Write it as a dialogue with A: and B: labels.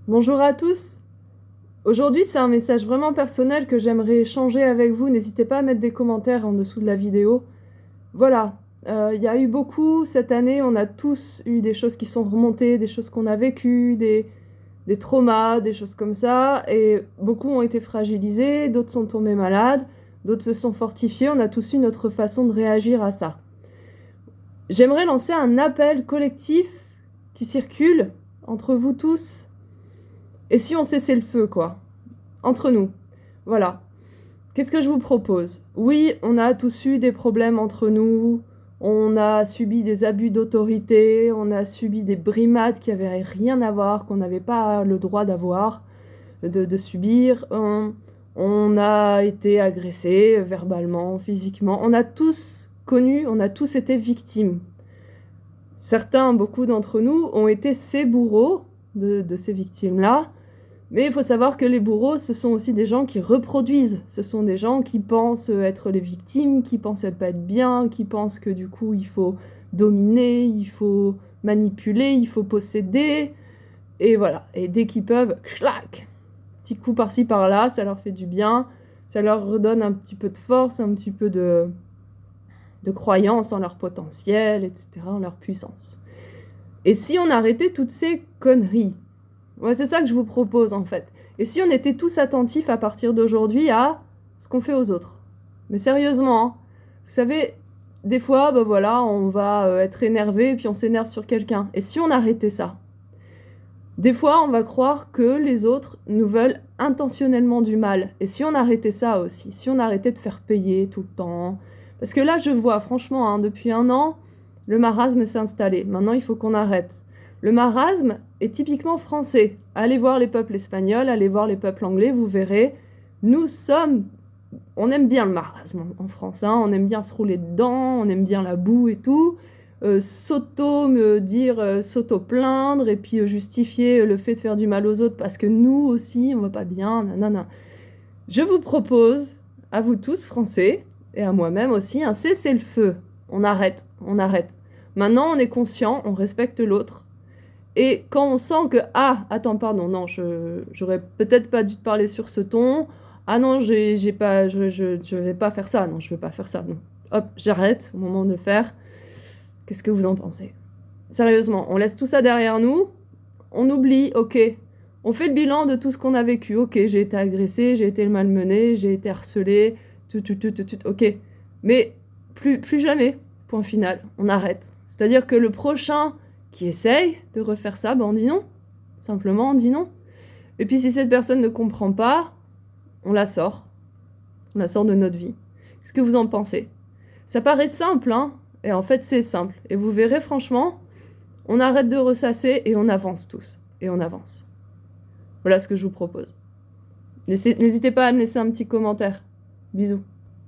A: Bonjour à tous. Aujourd'hui, c'est un message vraiment personnel que j'aimerais échanger avec vous. N'hésitez pas à mettre des commentaires en dessous de la vidéo. Voilà, il y a eu beaucoup cette année, on a tous eu des choses qui sont remontées, des choses qu'on a vécues, des traumas, des choses comme ça, et beaucoup ont été fragilisés, d'autres sont tombés malades, d'autres se sont fortifiés, on a tous eu notre façon de réagir à ça. J'aimerais lancer un appel collectif qui circule entre vous tous. Et si on cessait le feu, quoi? Entre nous. Voilà. Qu'est-ce que je vous propose? Oui, on a tous eu des problèmes entre nous, on a subi des abus d'autorité, on a subi des brimades qui avaient rien à voir, qu'on n'avait pas le droit d'avoir, de subir. On a été agressés verbalement, physiquement. On a tous connu, on a tous été victimes. Certains, beaucoup d'entre nous, ont été ces bourreaux de ces victimes-là. Mais il faut savoir que les bourreaux, ce sont aussi des gens qui reproduisent. Ce sont des gens qui pensent être les victimes, qui pensent pas être bien, qui pensent que du coup il faut dominer, il faut manipuler, il faut posséder. Et voilà. Et dès qu'ils peuvent, clac, petit coup par-ci par-là, ça leur fait du bien, ça leur redonne un petit peu de force, un petit peu de croyance en leur potentiel, etc., en leur puissance. Et si on arrêtait toutes ces conneries? Ouais, c'est ça que je vous propose en fait. Et si on était tous attentifs à partir d'aujourd'hui à ce qu'on fait aux autres? Mais sérieusement, hein, vous savez, des fois, ben voilà, on va être énervé et puis on s'énerve sur quelqu'un. Et si on arrêtait ça? Des fois, on va croire que les autres nous veulent intentionnellement du mal. Et si on arrêtait ça aussi? Si on arrêtait de faire payer tout le temps? Parce que là, je vois, franchement, hein, depuis 1 an, le marasme s'est installé. Maintenant, il faut qu'on arrête. Le marasme est typiquement français. Allez voir les peuples espagnols, allez voir les peuples anglais, vous verrez. Nous sommes... On aime bien le marasme en France, hein, on aime bien se rouler dedans, on aime bien la boue et tout. S'auto-plaindre et puis justifier le fait de faire du mal aux autres parce que nous aussi, on va pas bien, nanana. Je vous propose, à vous tous français, et à moi-même aussi, un cessez-le-feu. On arrête, on arrête. Maintenant, on est conscient, on respecte l'autre. Et quand on sent que, ah, attends, pardon, non, j'aurais peut-être pas dû te parler sur ce ton. Ah non, j'ai pas, je vais pas faire ça. Non, je vais pas faire ça. Non. Hop, j'arrête au moment de le faire. Qu'est-ce que vous en pensez? Sérieusement, on laisse tout ça derrière nous, on oublie, ok. On fait le bilan de tout ce qu'on a vécu. Ok, j'ai été agressé, j'ai été malmené, j'ai été harcelé, ok. Mais plus jamais, point final, on arrête. C'est-à-dire que le prochain qui essaye de refaire ça, ben on dit non. Simplement, on dit non. Et puis si cette personne ne comprend pas, on la sort. On la sort de notre vie. Qu'est-ce que vous en pensez? Ça paraît simple, hein? Et en fait, c'est simple. Et vous verrez, franchement, on arrête de ressasser et on avance tous. Et on avance. Voilà ce que je vous propose. N'hésitez pas à me laisser un petit commentaire. Bisous.